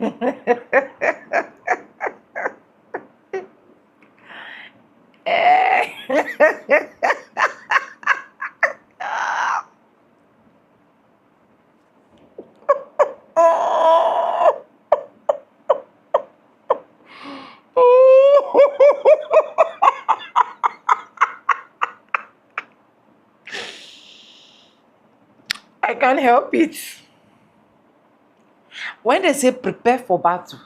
I can't help it. When they say prepare for battle,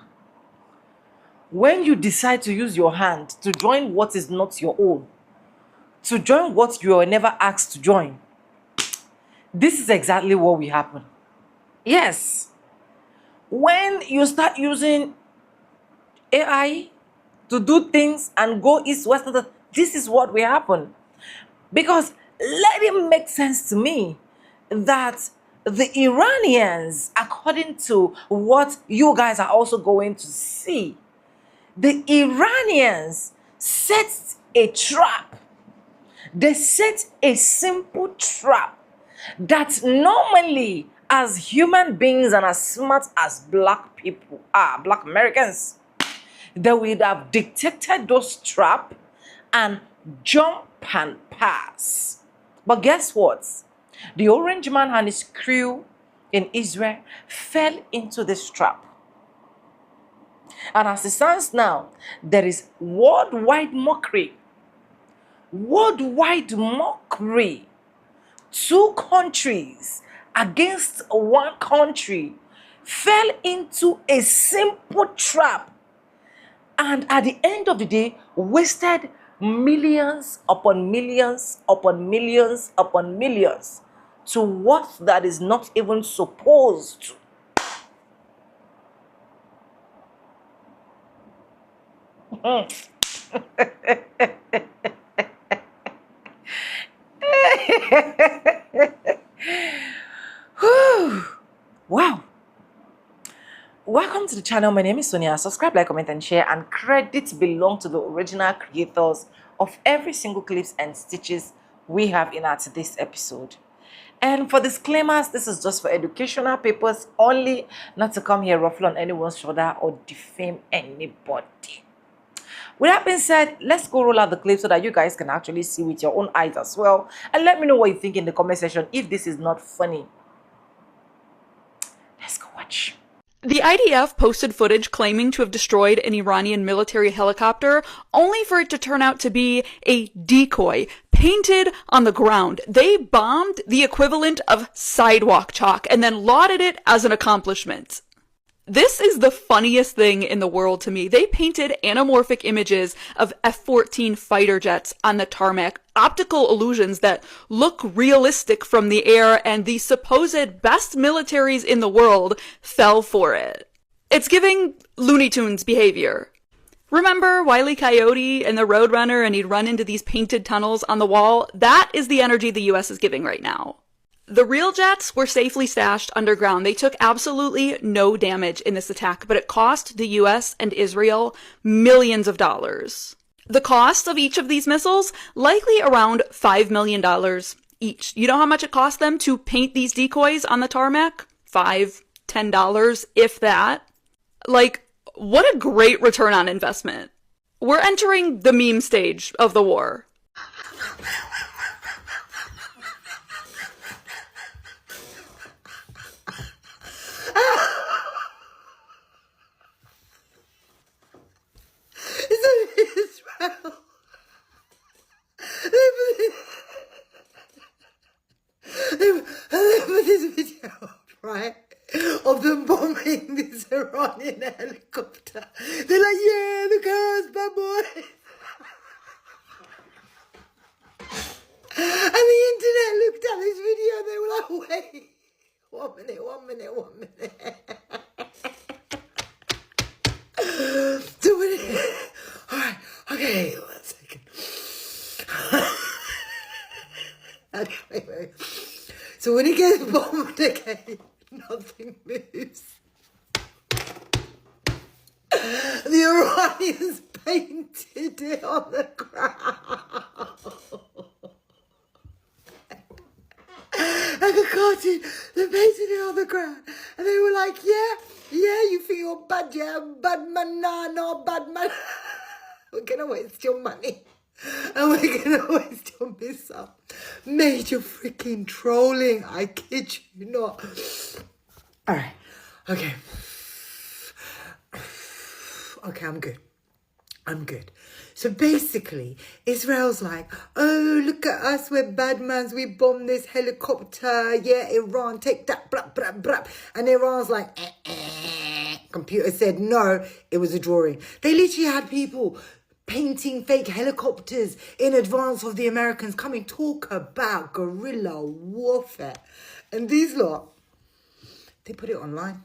when you decide to use your hand to join what is not your own, to join what you were never asked to join, this is exactly what will happen. Yes. When you start using AI to do things and go east, west, this is what will happen. Because let it make sense to me that the Iranians, according to what you guys are also going to see, the Iranians set a trap. They set a simple trap that normally, as human beings and as smart as black people are, black Americans, they would have detected those traps and jump and pass. But guess what? The orange man and his crew in Israel fell into this trap. And as it stands now, there is worldwide mockery. Worldwide mockery. Two countries against one country fell into a simple trap. And at the end of the day, wasted millions upon millions upon millions upon millions to what that is not even supposed to. Wow. Welcome to the channel. My name is Sonia. Subscribe, like, comment, and share. And credits belong to the original creators of every single clips and stitches we have in our today's episode. And for disclaimers, this is just for educational purpose only, not to come here ruffle on anyone's shoulder or defame anybody. With that being said, let's go roll out the clip so that you guys can actually see with your own eyes as well. And let me know what you think in the comment section if this is not funny. Let's go watch. The IDF posted footage claiming to have destroyed an Iranian military helicopter, only for it to turn out to be a decoy painted on the ground. They bombed the equivalent of sidewalk chalk and then lauded it as an accomplishment. This is the funniest thing in the world to me. They painted anamorphic images of F-14 fighter jets on the tarmac, optical illusions that look realistic from the air, and the supposed best militaries in the world fell for it. It's giving Looney Tunes behavior. Remember Wile E. Coyote and the Roadrunner, and he'd run into these painted tunnels on the wall? That is the energy the US is giving right now. The real jets were safely stashed underground. They took absolutely no damage in this attack, but it cost the US and Israel millions of dollars. The cost of each of these missiles, likely around $5 million each. You know how much it cost them to paint these decoys on the tarmac? $5, $10, if that. Like, what a great return on investment. We're entering the meme stage of the war. This video, right, of them bombing this Iranian helicopter. They're like, yeah, look at us, bad boy. And the internet looked at this video and they were like, wait, 1 minute, 1 minute, 1 minute. So when alright, okay, 1 second. Anyway, so when it gets bombed again, nothing moves. The Iranians painted it on the ground. Like a cartoon, they painted it on the ground. And they were like, yeah, Yeah, you think you're bad, yeah? Bad man, nah, no, bad man. We're gonna waste your money. And we're gonna waste your missile. Major freaking trolling. I kid you not. Alright. Okay. Okay, I'm good. I'm good. So basically, Israel's like, oh, look at us, we're bad mans, we bombed this helicopter, yeah, Iran, take that, blah, blah, blah. And Iran's like, Computer said, no, it was a drawing. They literally had people painting fake helicopters in advance of the Americans coming. Talk about guerrilla warfare. And these lot, they put it online.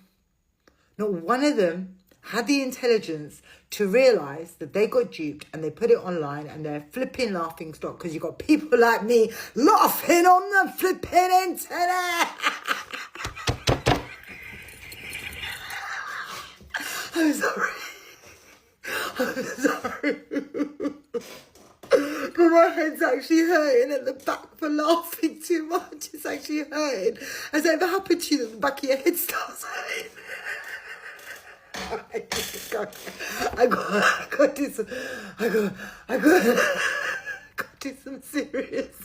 Not one of them had the intelligence to realise that they got duped, and they put it online and they're flipping laughing stock because you got people like me laughing on the flipping internet. I'm sorry. I'm sorry. But my head's actually hurting at the back for laughing too much. It's actually hurting. Has it ever happened to you that the back of your head starts hurting? I got to some serious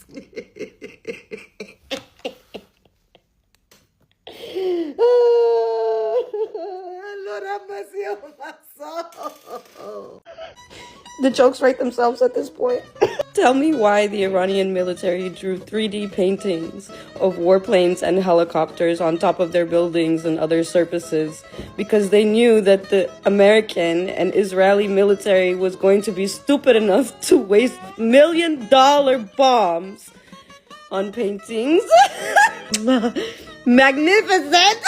Lord have mercy on my soul. The jokes write themselves at this point. Tell me why the Iranian military drew 3D paintings of warplanes and helicopters on top of their buildings and other surfaces, because they knew that the American and Israeli military was going to be stupid enough to waste $1 million bombs on paintings. Magnificent!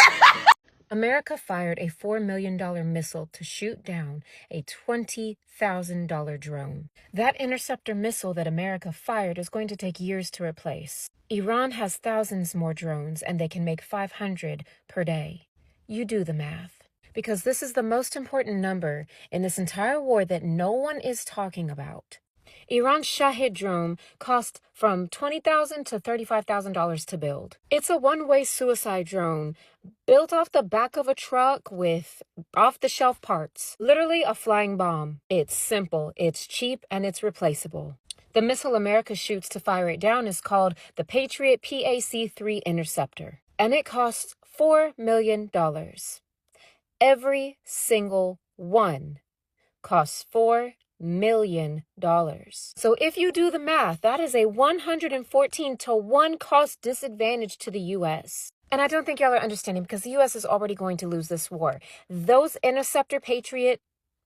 America fired a $4 million missile to shoot down a $20,000 drone. That interceptor missile that America fired is going to take years to replace. Iran has thousands more drones, and they can make 500 per day. You do the math. Because this is the most important number in this entire war that no one is talking about. Iran's Shahid drone cost from $20,000 to $35,000 to build. It's a one-way suicide drone built off the back of a truck with off-the-shelf parts. Literally a flying bomb. It's simple, it's cheap, and it's replaceable. The missile America shoots to fire it down is called the Patriot PAC-3 Interceptor, and it costs $4 million. Every single one costs $4 million. So if you do the math, that is a 114-to-1 cost disadvantage to the U.S. And I don't think y'all are understanding, because the U.S. is already going to lose this war. Those Interceptor Patriot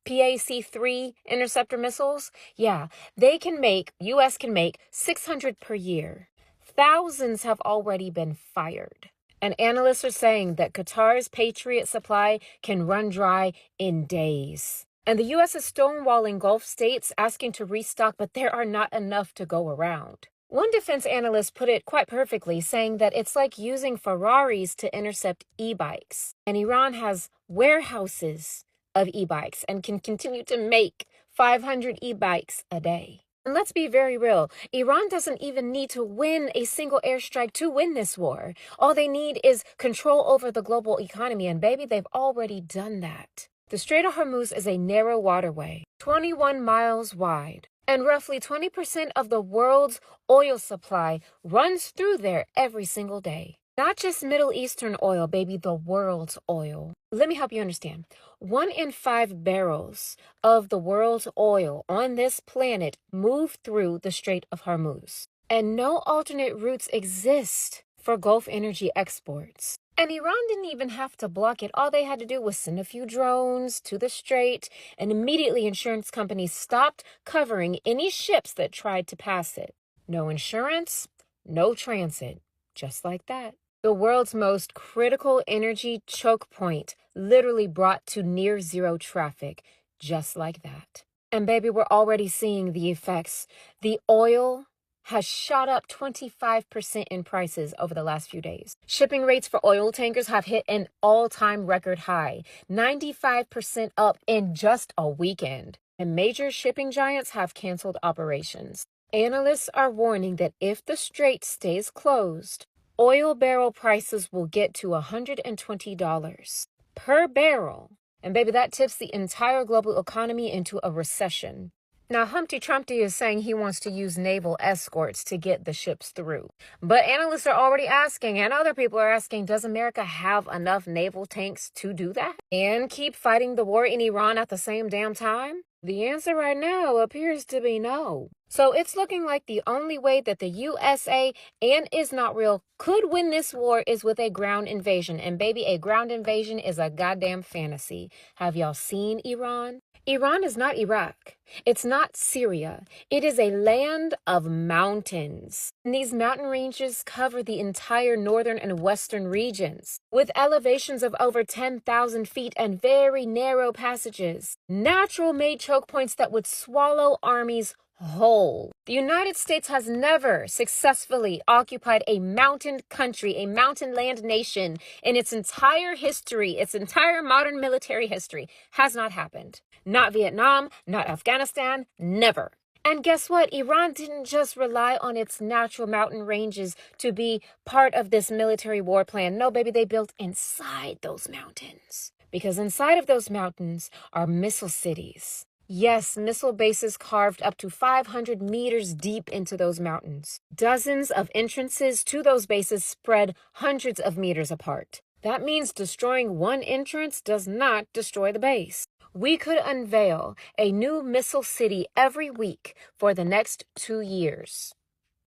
PAC-3 interceptor missiles, yeah, U.S. can make 600 per year. Thousands have already been fired. And analysts are saying that Qatar's Patriot supply can run dry in days. And the U.S. is stonewalling Gulf states asking to restock, but there are not enough to go around. One defense analyst put it quite perfectly, saying that it's like using Ferraris to intercept e-bikes. And Iran has warehouses of e-bikes and can continue to make 500 e-bikes a day. And let's be very real, Iran doesn't even need to win a single airstrike to win this war. All they need is control over the global economy, and baby, they've already done that. The Strait of Hormuz is a narrow waterway, 21 miles wide, and roughly 20% of the world's oil supply runs through there every single day. Not just Middle Eastern oil, baby, the world's oil. Let me help you understand. 1 in 5 barrels of the world's oil on this planet move through the Strait of Hormuz. And no alternate routes exist for Gulf energy exports. And Iran didn't even have to block it. All they had to do was send a few drones to the strait, and immediately insurance companies stopped covering any ships that tried to pass it. No insurance, no transit. Just like that. The world's most critical energy choke point literally brought to near zero traffic, just like that. And baby, we're already seeing the effects. The oil has shot up 25% in prices over the last few days. Shipping rates for oil tankers have hit an all-time record high, 95% up in just a weekend. And major shipping giants have canceled operations. Analysts are warning that if the strait stays closed, oil barrel prices will get to $120. per barrel. And baby, that tips the entire global economy into a recession. Now, Humpty Trumpty is saying he wants to use naval escorts to get the ships through. But analysts are already asking, and other people are asking, does America have enough naval tanks to do that? And keep fighting the war in Iran at the same damn time? The answer right now appears to be no. So it's looking like the only way that the USA and Israel could win this war is with a ground invasion. And baby, a ground invasion is a goddamn fantasy. Have y'all seen Iran? Iran is not Iraq. It's not Syria. It is a land of mountains. And these mountain ranges cover the entire northern and western regions, with elevations of over 10,000 feet and very narrow passages. Natural-made choke points that would swallow armies whole. The United States has never successfully occupied a mountain country, a mountain land nation in its entire history, its entire modern military history. Has not happened. Not Vietnam, not Afghanistan, never. And guess what? Iran didn't just rely on its natural mountain ranges to be part of this military war plan. No, baby, they built inside those mountains. Because inside of those mountains are missile cities. Yes, missile bases carved up to 500 meters deep into those mountains. Dozens of entrances to those bases spread hundreds of meters apart. That means destroying one entrance does not destroy the base. We could unveil a new missile city every week for the next 2 years.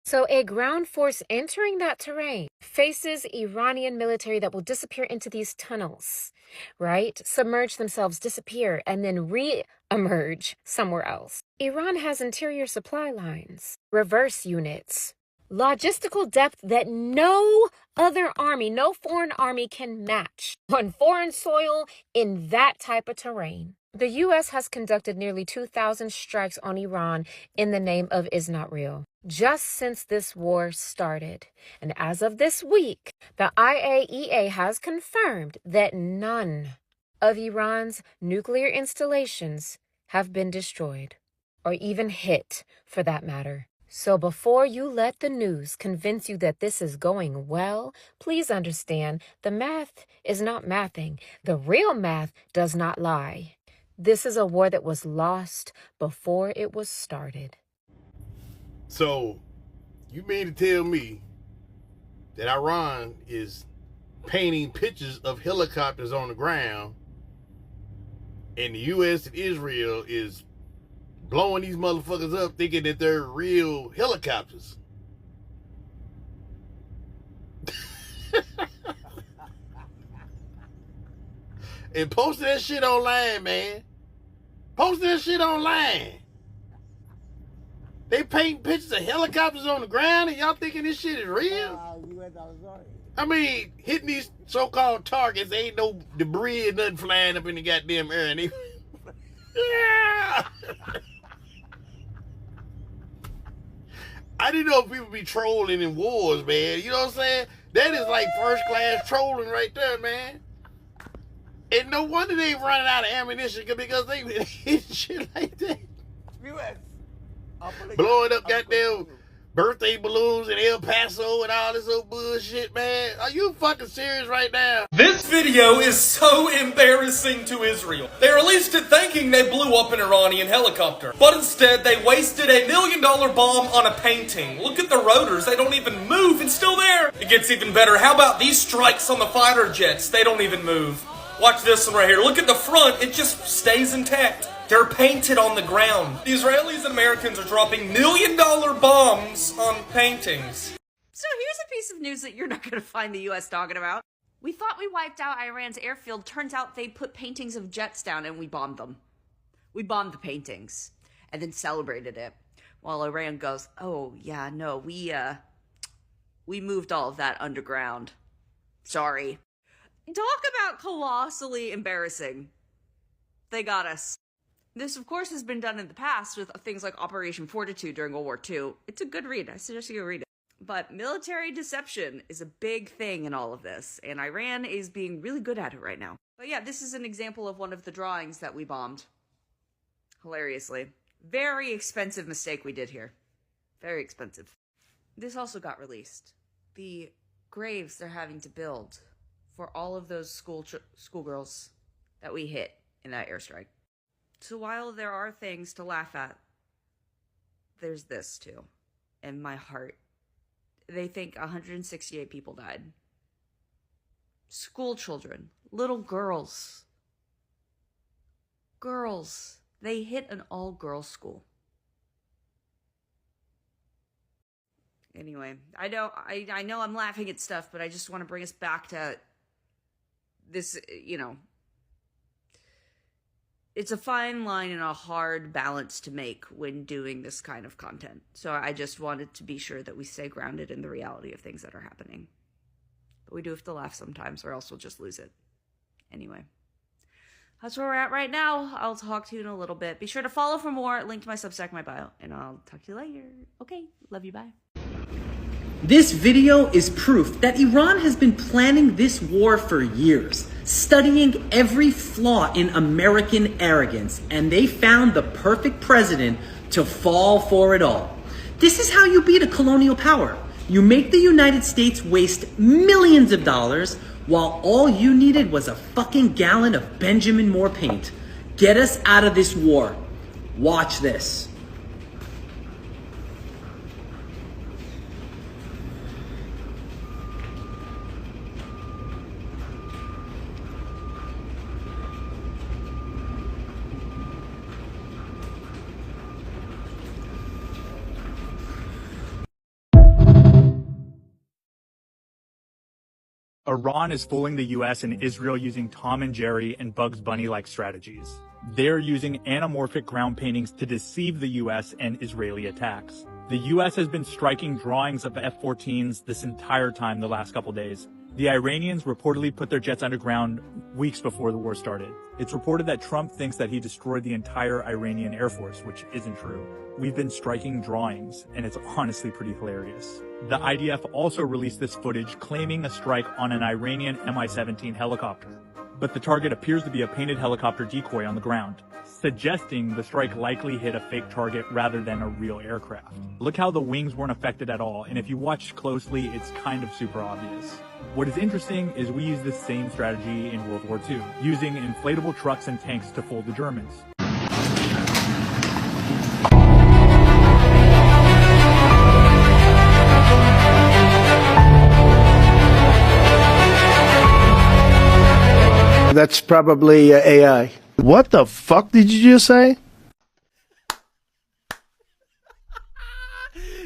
So a ground force entering that terrain faces Iranian military that will disappear into these tunnels, right? Submerge themselves, disappear, and then re-emerge somewhere else. Iran has interior supply lines, reverse units, logistical depth that no other army, no foreign army can match on foreign soil in that type of terrain. The U.S. has conducted nearly 2,000 strikes on Iran in the name of Israel just since this war started. And as of this week, the IAEA has confirmed that none of Iran's nuclear installations have been destroyed, or even hit for that matter. So before you let the news convince you that this is going well, please understand the math is not mathing. The real math does not lie. This is a war that was lost before it was started. So, you mean to tell me that Iran is painting pictures of helicopters on the ground and the U.S. and Israel is blowing these motherfuckers up thinking that they're real helicopters? And post that shit online, man. Post that shit online. They paint pictures of helicopters on the ground and y'all thinking this shit is real? I mean, hitting these so-called targets, ain't no debris or nothing flying up in the goddamn air. And they... Yeah. I didn't know if people be trolling in wars, man. You know what I'm saying? That is like first-class trolling right there, man. And no wonder they running out of ammunition because they hit shit like that. Blowing up goddamn birthday balloons in El Paso and all this old bullshit, man. Are you fucking serious right now? This video is so embarrassing to Israel. They released it thinking they blew up an Iranian helicopter. But instead, they wasted $1 million bomb on a painting. Look at the rotors. They don't even move. It's still there. It gets even better. How about these strikes on the fighter jets? They don't even move. Watch this one right here. Look at the front. It just stays intact. They're painted on the ground. The Israelis and Americans are dropping $1 million bombs on paintings. So here's a piece of news that you're not going to find the U.S. talking about. We thought we wiped out Iran's airfield. Turns out they put paintings of jets down and we bombed them. We bombed the paintings and then celebrated it. While Iran goes, oh, yeah, no, we moved all of that underground. Sorry. Talk about colossally embarrassing. They got us. This, of course, has been done in the past with things like Operation Fortitude during World War II. It's a good read. I suggest you go read it. But military deception is a big thing in all of this, and Iran is being really good at it right now. But yeah, this is an example of one of the drawings that we bombed. Hilariously. Very expensive mistake we did here. Very expensive. This also got released. The graves they're having to build for all of those schoolgirls that we hit in that airstrike. So while there are things to laugh at, there's this too. In my heart, they think 168 people died. School children, little girls. Girls. They hit an all-girls school. Anyway, I know I'm laughing at stuff, but I just want to bring us back to this, it's a fine line and a hard balance to make when doing this kind of content. So I just wanted to be sure that we stay grounded in the reality of things that are happening. But we do have to laugh sometimes, or else we'll just lose it. Anyway, that's where we're at right now. I'll talk to you in a little bit. Be sure to follow for more. Link to my Substack, my bio, and I'll talk to you later. Okay, love you, bye. This video is proof that Iran has been planning this war for years, studying every flaw in American arrogance, and they found the perfect president to fall for it all. This is how you beat a colonial power. You make the United States waste millions of dollars while all you needed was a fucking gallon of Benjamin Moore paint. Get us out of this war. Watch this. Iran is fooling the US and Israel using Tom and Jerry and Bugs Bunny-like strategies. They're using anamorphic ground paintings to deceive the US and Israeli attacks. The US has been striking drawings of F-14s this entire time the last couple days. The Iranians reportedly put their jets underground weeks before the war started. It's reported that Trump thinks that he destroyed the entire Iranian Air Force, which isn't true. We've been striking drawings, and it's honestly pretty hilarious. The IDF also released this footage claiming a strike on an Iranian Mi-17 helicopter. But the target appears to be a painted helicopter decoy on the ground, suggesting the strike likely hit a fake target rather than a real aircraft. Look how the wings weren't affected at all, and if you watch closely, it's kind of super obvious. What is interesting is we use this same strategy in World War II, using inflatable trucks and tanks to fool the Germans. That's probably AI. What the fuck did you just say?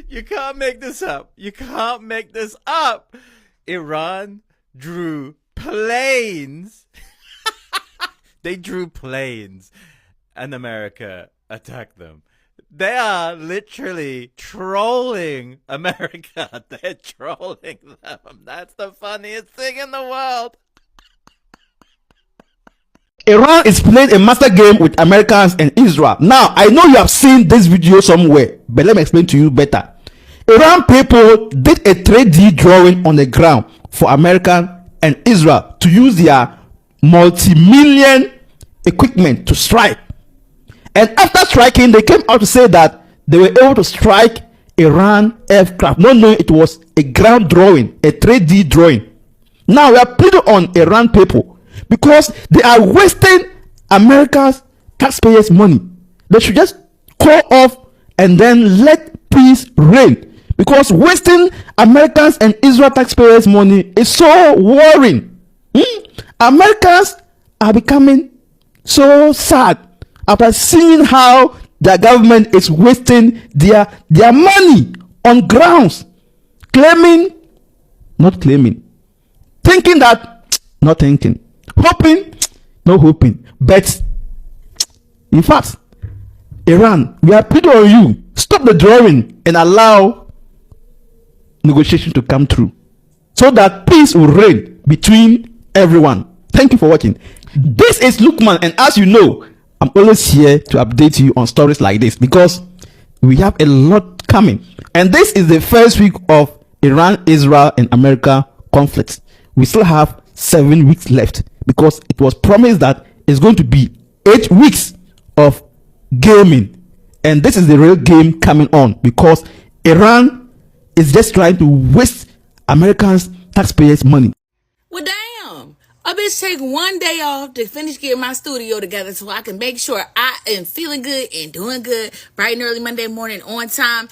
You can't make this up. You can't make this up. Iran drew planes. They drew planes, and America attacked them. They are literally trolling America. They're trolling them. That's the funniest thing in the world. Iran is playing a master game with Americans and Israel. Now, I know you have seen this video somewhere, but let me explain to you better. Iran people did a 3D drawing on the ground for America and Israel to use their multi-million equipment to strike. And after striking, they came out to say that they were able to strike Iran aircraft, not knowing it was a ground drawing, a 3D drawing. Now we are pleading on Iran people because they are wasting America's taxpayers' money. They should just call off and then let peace reign. Because wasting Americans and Israel taxpayers' money is so worrying. Americans are becoming so sad after seeing how their government is wasting their money on grounds, thinking that, not thinking, hoping, not hoping, but in fact, Iran, we are pleading on you, stop the drawing and allow negotiation to come through so that peace will reign between everyone. Thank you for watching. This is Lukman, and as you know, I'm always here to update you on stories like this because we have a lot coming. And this is the first week of Iran, Israel, and America conflict. We still have 7 weeks left because it was promised that it's going to be 8 weeks of gaming. And this is the real game coming on because Iran is just trying to waste Americans' taxpayers' money. Well, damn. A bitch take one day off to finish getting my studio together so I can make sure I am feeling good and doing good bright and early Monday morning on time.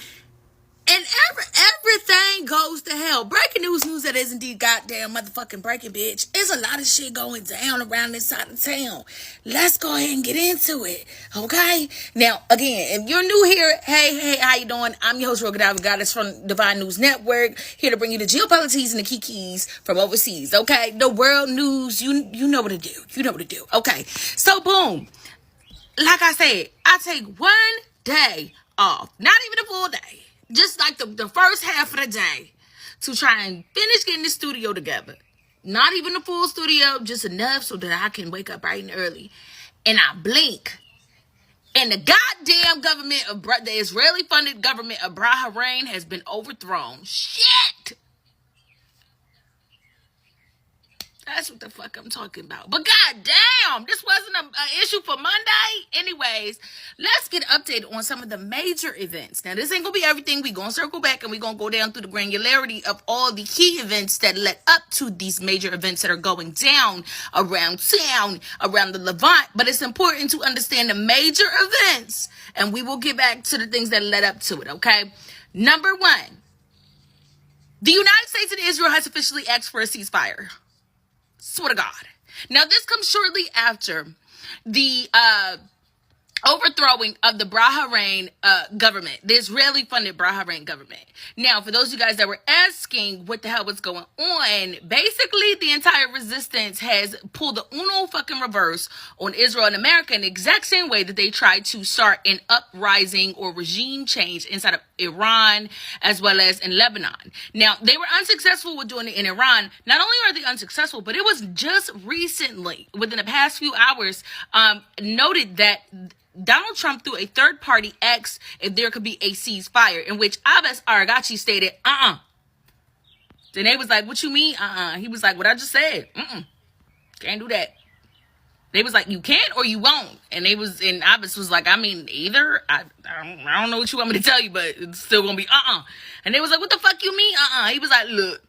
And everything goes to hell. Breaking news that is indeed goddamn motherfucking breaking, bitch. There's a lot of shit going down around this side of town. Let's go ahead and get into it, okay? Now, again, if you're new here, hey, how you doing? I'm your host, Rogue Godiva Goddess from Divine News Network, here to bring you the geopolitics and the kikis from overseas, okay? The world news, you know what to do. You know what to do, okay? So, boom. Like I said, I take one day off. Not even a full day. Just like the first half of the day to try and finish getting the studio together. Not even a full studio, just enough so that I can wake up bright and early. And I blink. And the goddamn government of the Israeli-funded government of Bahrain has been overthrown. Shit! That's what the fuck I'm talking about. But goddamn, this wasn't an issue for Monday. Anyways, let's get updated on some of the major events. Now, this ain't gonna be everything. We gonna circle back and we gonna go down through the granularity of all the key events that led up to these major events that are going down around town, around the Levant. But it's important to understand the major events, and we will get back to the things that led up to it, okay? Number one, the United States and Israel has officially asked for a ceasefire. Swear to God. Now, this comes shortly after the overthrowing of the Bahrain government, the Israeli-funded Bahrain government. Now, for those of you guys that were asking what the hell was going on, basically the entire resistance has pulled the uno fucking reverse on Israel and America in the exact same way that they tried to start an uprising or regime change inside of Iran as well as in Lebanon. Now, they were unsuccessful with doing it in Iran. Not only are they unsuccessful, but it was just recently, within the past few hours, noted that Donald Trump, through a third party, asked if there could be a ceasefire, in which Abbas Aragachi stated, Then they was like, what you mean, He was like, what I just said, can't do that. They was like, you can or you won't. And Abbas was like, I mean, either. I don't know what you want me to tell you, but it's still gonna be And they was like, what the fuck you mean, He was like, look,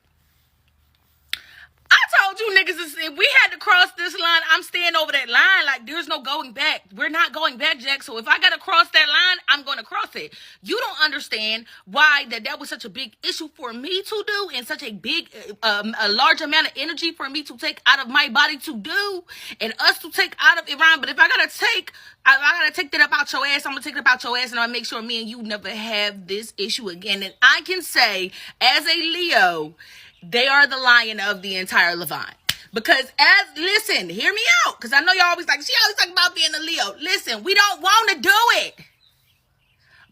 I told you niggas, if we had to cross this line, I'm staying over that line. Like, there's no going back. We're not going back, Jack. So if I got to cross that line, I'm going to cross it. You don't understand why that was such a big issue for me to do, and such a big, a large amount of energy for me to take out of my body to do, and us to take out of Iran. But if I got to take that up out your ass, I'm going to take it up out your ass, and I'm going to make sure me and you never have this issue again. And I can say, as a Leo, they are the lion of the entire Levant. Because listen, hear me out. Because I know y'all always like, she always talking about being a Leo. Listen, we don't want to do it.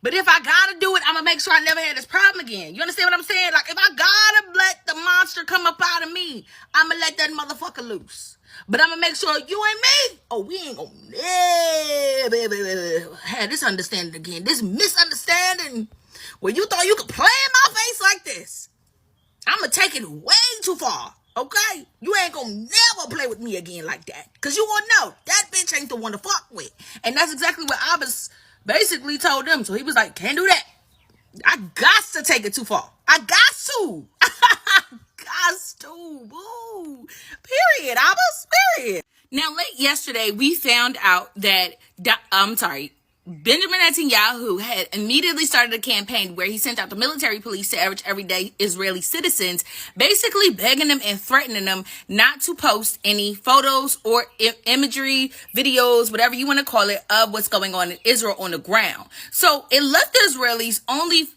But if I gotta do it, I'm going to make sure I never have this problem again. You understand what I'm saying? Like, if I gotta let the monster come up out of me, I'm going to let that motherfucker loose. But I'm going to make sure you and me, we ain't going to have this understanding again. This misunderstanding where you thought you could play in my face like this. I'm going to take it way too far, okay? You ain't going to never play with me again like that. Because you won't know. That bitch ain't the one to fuck with. And that's exactly what Abbas basically told them. So he was like, can't do that. I got to take it too far. I got to. Got to. Boo. Period, Abbas. Period. Now, late yesterday, we found out that, Benjamin Netanyahu had immediately started a campaign where he sent out the military police to everyday Israeli citizens, basically begging them and threatening them not to post any photos or imagery, videos, whatever you want to call it, of what's going on in Israel on the ground. So it left the Israelis only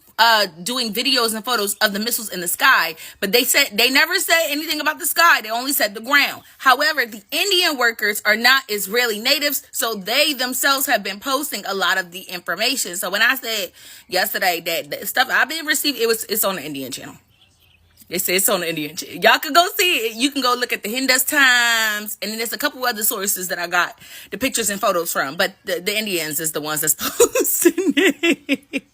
doing videos and photos of the missiles in the sky, but they never said anything about the sky. They only said the ground. However, the Indian workers are not Israeli natives, so they themselves have been posting a lot of the information. So when I said yesterday that the stuff I've been receiving, it's on the Indian channel. It's on the Indian channel. Y'all can go see it. You can go look at the Hindus Times, and then there's a couple other sources that I got the pictures and photos from, but the Indians is the ones that's posting it.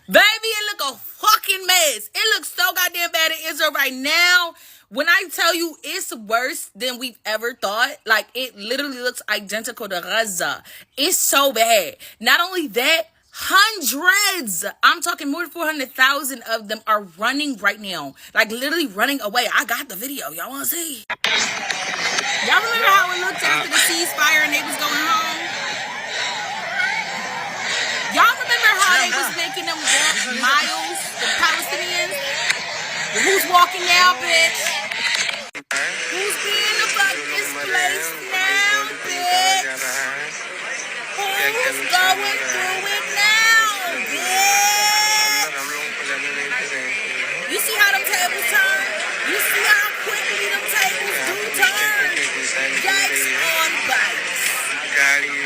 Baby, it look a fucking mess. It looks so goddamn bad in Israel right now. When I tell you it's worse than we've ever thought, like, it literally looks identical to Gaza. It's so bad. Not only that, Hundreds. I'm talking more than 400,000 of them are running right now. Like literally running away. I got the video. Y'all want to see? Y'all remember how it looked after the ceasefire and they was going home? Y'all remember how they was making them walk miles, the Palestinians? Who's walking now, bitch? Who's being the fuck this place now, bitch? Who's going through it now, bitch? You see how them tables turn? You see how quickly them tables do turn? Yikes on bites.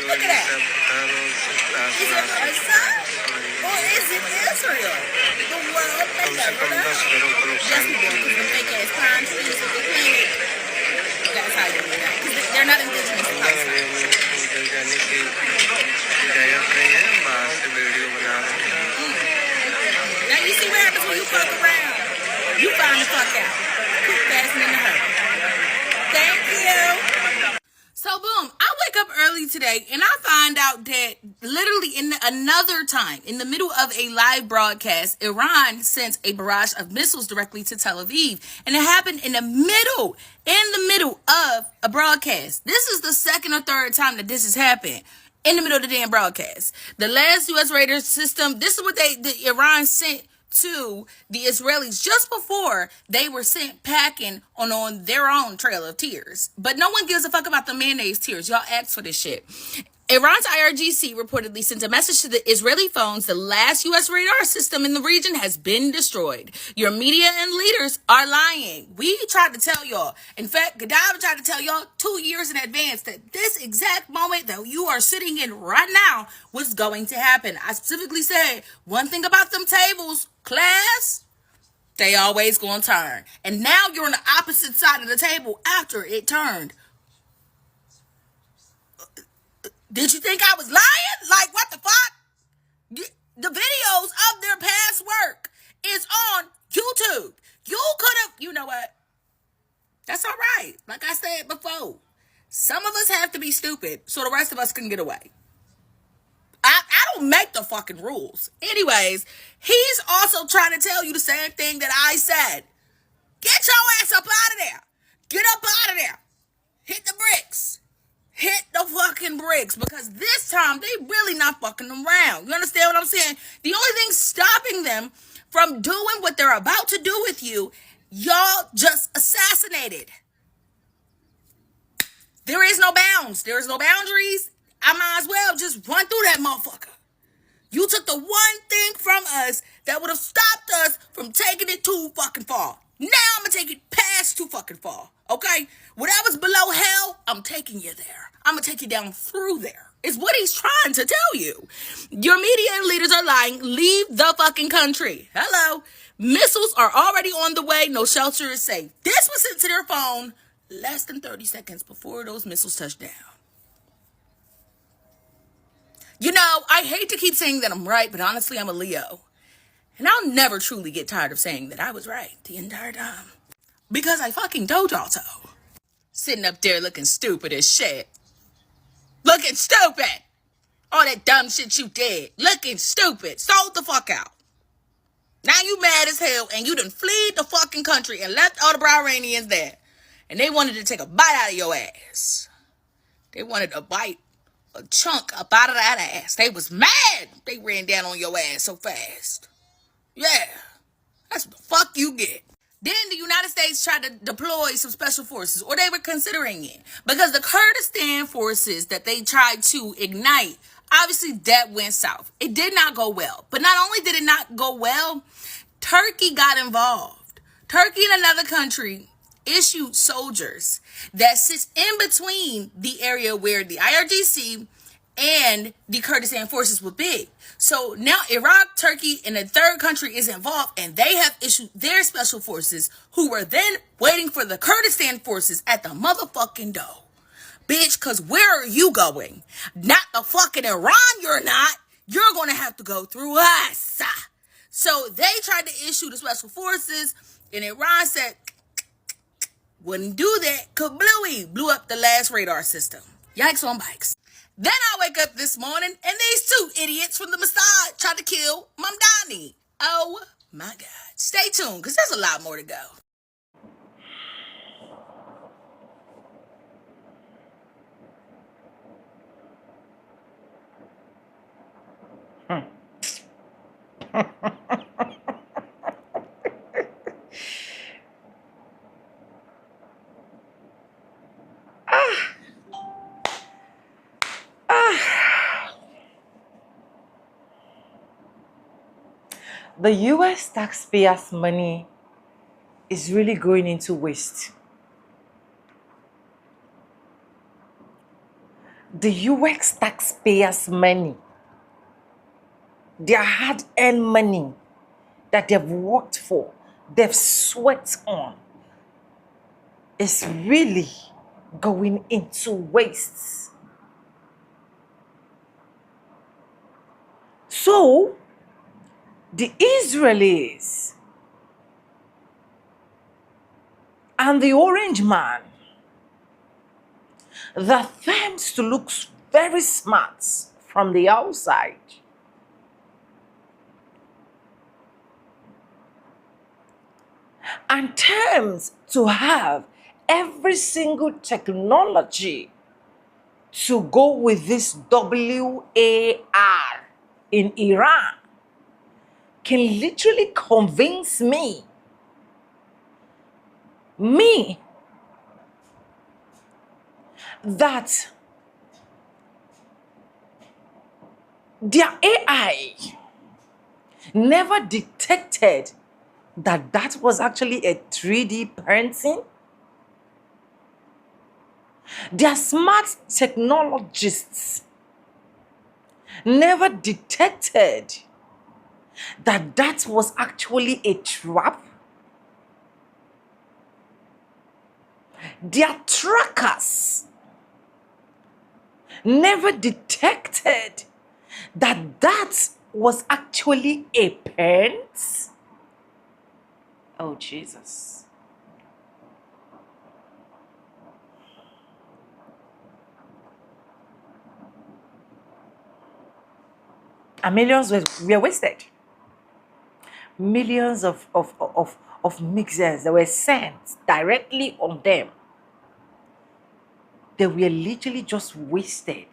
Look at that. Is it Gaza or is it Israel? The world may never know. Yes, we do, because the fake ass pine trees of the planet. That's how you do that. Because they're not indigenous to Palestine. Now you see what happens when you fuck around. You find the fuck out. Quick, fast, and in a hurry. Thank you. So boom, I wake up early today and I find out that literally another time, in the middle of a live broadcast, Iran sent a barrage of missiles directly to Tel Aviv. And it happened in the middle of a broadcast. This is the second or third time that this has happened. In the middle of the damn broadcast. The last U.S. radar system, this is what Iran sent to the Israelis just before they were sent packing on their own trail of tears. But no one gives a fuck about the mayonnaise tears. Y'all asked for this shit. Iran's IRGC reportedly sent a message to the Israeli phones. The last U.S. radar system in the region has been destroyed. Your media and leaders are lying. We tried to tell y'all. In fact, Gaddafi tried to tell y'all 2 years in advance that this exact moment that you are sitting in right now was going to happen. I specifically said one thing about them tables, class, they always gonna turn. And now you're on the opposite side of the table after it turned. Did you think I was lying? Like, what the fuck? The videos of their past work is on YouTube. You could have, you know what? That's all right. Like I said before, some of us have to be stupid so the rest of us can get away. I don't make the fucking rules. Anyways, he's also trying to tell you the same thing that I said. Get your ass up out of there. Get up out of there. Hit the bricks. Hit the fucking bricks, because this time they really not fucking around. You understand what I'm saying? The only thing stopping them from doing what they're about to do with you, y'all just assassinated. There is no bounds. There is no boundaries. I might as well just run through that motherfucker. You took the one thing from us that would have stopped us from taking it too fucking far. Now I'm gonna take it past too fucking far. Okay? Whatever's below hell, I'm taking you there. I'm gonna take you down through there. Is what he's trying to tell you. Your media and leaders are lying. Leave the fucking country. Hello. Missiles are already on the way. No shelter is safe. This was sent to their phone less than 30 seconds before those missiles touched down. You know, I hate to keep saying that I'm right, but honestly, I'm a Leo. And I'll never truly get tired of saying that I was right the entire time. Because I fucking told y'all so. Sitting up there looking stupid as shit. Looking stupid! All that dumb shit you did. Looking stupid. Sold the fuck out. Now you mad as hell and you done fled the fucking country and left all the Iranians there. And they wanted to take a bite out of your ass. They wanted to bite a chunk up out of that ass. They was mad. They ran down on your ass so fast. Yeah. That's what the fuck you get. Then the United States tried to deploy some special forces, or they were considering it, because the Kurdistan forces that they tried to ignite, obviously that went south. It did not go well. But not only did it not go well, Turkey got involved. Turkey and another country issued soldiers that sits in between the area where the IRGC and the Kurdistan forces would be. So now Iraq, Turkey, and a third country is involved, and they have issued their special forces, who were then waiting for the Kurdistan forces at the motherfucking door. Bitch, because where are you going? Not the fucking Iran, you're not. You're going to have to go through us. So they tried to issue the special forces, and Iran said, wouldn't do that. Kablooey, blew up the last radar system. Yikes on bikes. Then I wake up this morning and these two idiots from the Mossad tried to kill Mamdani. Oh my God. Stay tuned because there's a lot more to go. The US taxpayers' money is really going into waste. The US taxpayers' money, their hard-earned money that they've worked for, they've sweat on, is really going into waste. So, the Israelis and the orange man that tends to look very smart from the outside and tends to have every single technology to go with this WAR in Iran can literally convince me that their AI never detected that that was actually a 3D printing. Their smart technologists never detected that that was actually a trap. Their trackers never detected that that was actually a paint. Oh, Jesus. And millions were wasted. Millions of mixers that were sent directly on them. They were literally just wasted.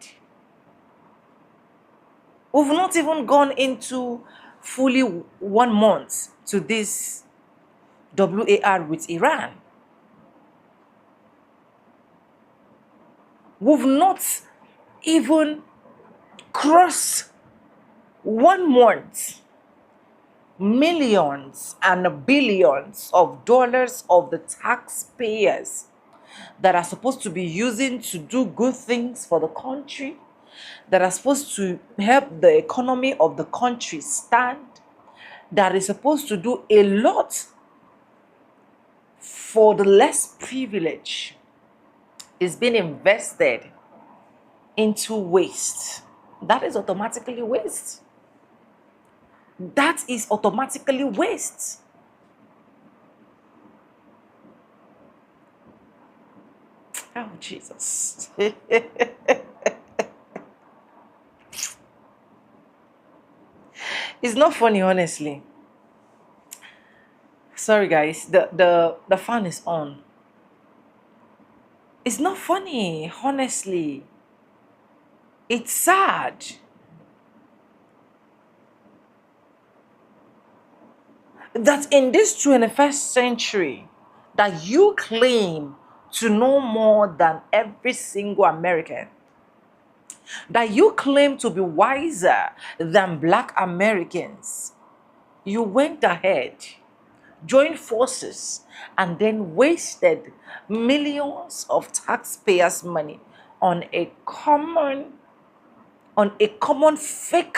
We've not even gone into fully 1 month to this WAR with Iran. We've not even crossed 1 month. Millions and billions of dollars of the taxpayers that are supposed to be using to do good things for the country, that are supposed to help the economy of the country stand, that is supposed to do a lot for the less privileged, is being invested into waste. That is automatically waste. That is automatically waste. Oh, Jesus. It's not funny, honestly. Sorry, guys. The fan is on. It's not funny, honestly. It's sad. That in this 21st century, that you claim to know more than every single American, that you claim to be wiser than Black Americans, you went ahead, joined forces, and then wasted millions of taxpayers' money on a common fake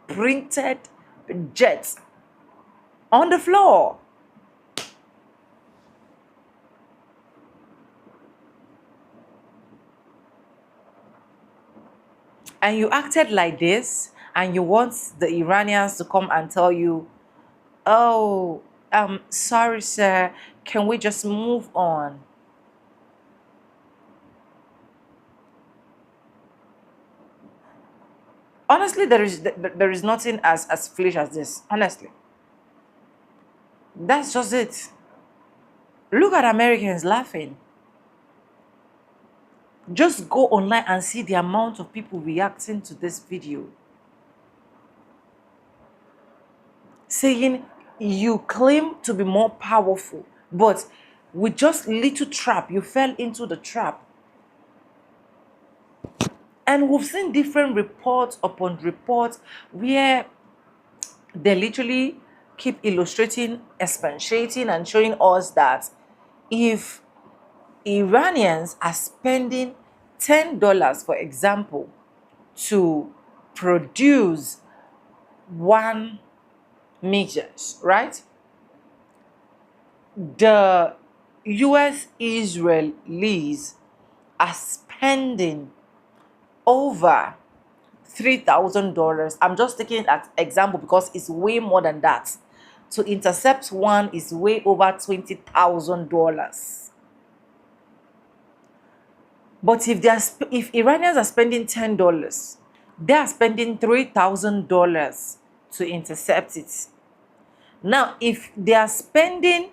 printed jet on the floor. And you acted like this, and you want the Iranians to come and tell you, oh, sorry, sir, can we just move on? Honestly, there is nothing as foolish as this. Honestly, that's just it. Look at Americans laughing. Just go online and see the amount of people reacting to this video, saying you claim to be more powerful, but with just little trap, you fell into the trap. And we've seen different reports upon reports where they literally keep illustrating, expatiating, and showing us that if Iranians are spending $10, for example, to produce one meters, right? The US Israelis are spending over $3,000. I'm just taking that example because it's way more than that. To intercept one is way over $20,000. But if Iranians are spending $10, they are spending $3,000 to intercept it. Now, if they are spending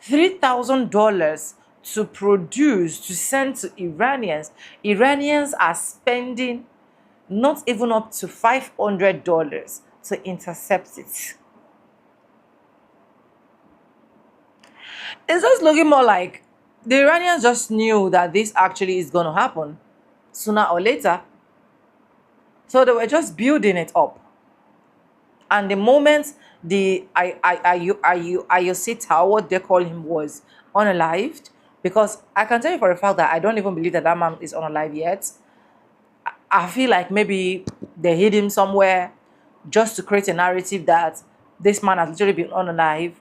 $3,000 to produce, to send to Iranians, Iranians are spending not even up to $500 to intercept it. It's just looking more like the Iranians just knew that this actually is going to happen sooner or later. So they were just building it up. And the moment the Ayosita, what they call him, was unalived, because I can tell you for a fact that I don't even believe that that man is unalive yet. I feel like maybe they hid him somewhere just to create a narrative that this man has literally been unalive.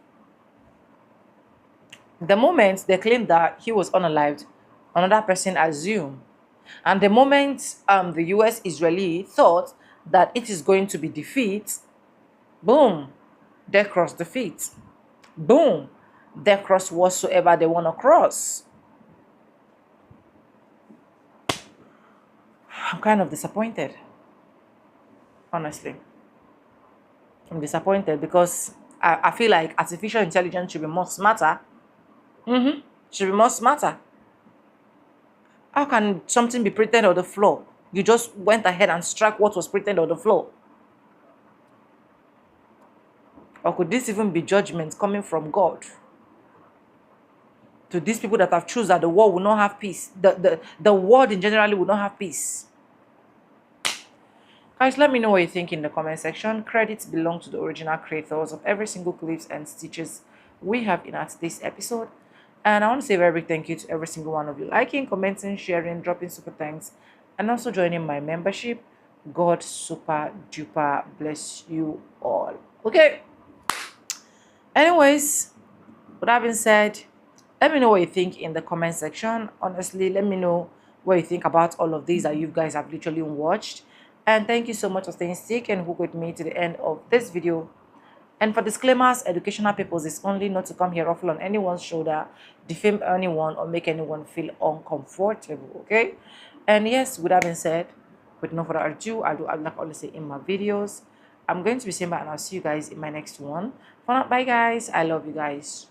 The moment they claimed that he was unalived, another person assumed. And the moment the US Israeli thought that it is going to be defeat, boom, they cross defeat. Boom, they cross whatsoever they want to cross. I'm kind of disappointed. Honestly. I'm disappointed because I feel like artificial intelligence should be more smarter. Should be more smarter. How can something be printed on the floor? You just went ahead and struck what was printed on the floor. Or could this even be judgment coming from God? To these people that have chosen that the world will not have peace. The world in general will not have peace. Guys, let me know what you think in the comment section. Credits belong to the original creators of every single clips and stitches we have in today's episode. And I want to say a very big thank you to every single one of you liking, commenting, sharing, dropping super thanks, and also joining my membership. God super duper bless you all. Okay. Anyways, with that being said, let me know what you think in the comment section. Honestly, let me know what you think about all of these that you guys have literally watched. And thank you so much for staying stick and hook with me to the end of this video. And for disclaimers, educational purposes only, not to come here ruffle on anyone's shoulder, defame anyone, or make anyone feel uncomfortable, okay? And yes, with that being said, with no further ado, I'd like always say in my videos, I'm going to be saying bye and I'll see you guys in my next one. For now, bye guys. I love you guys.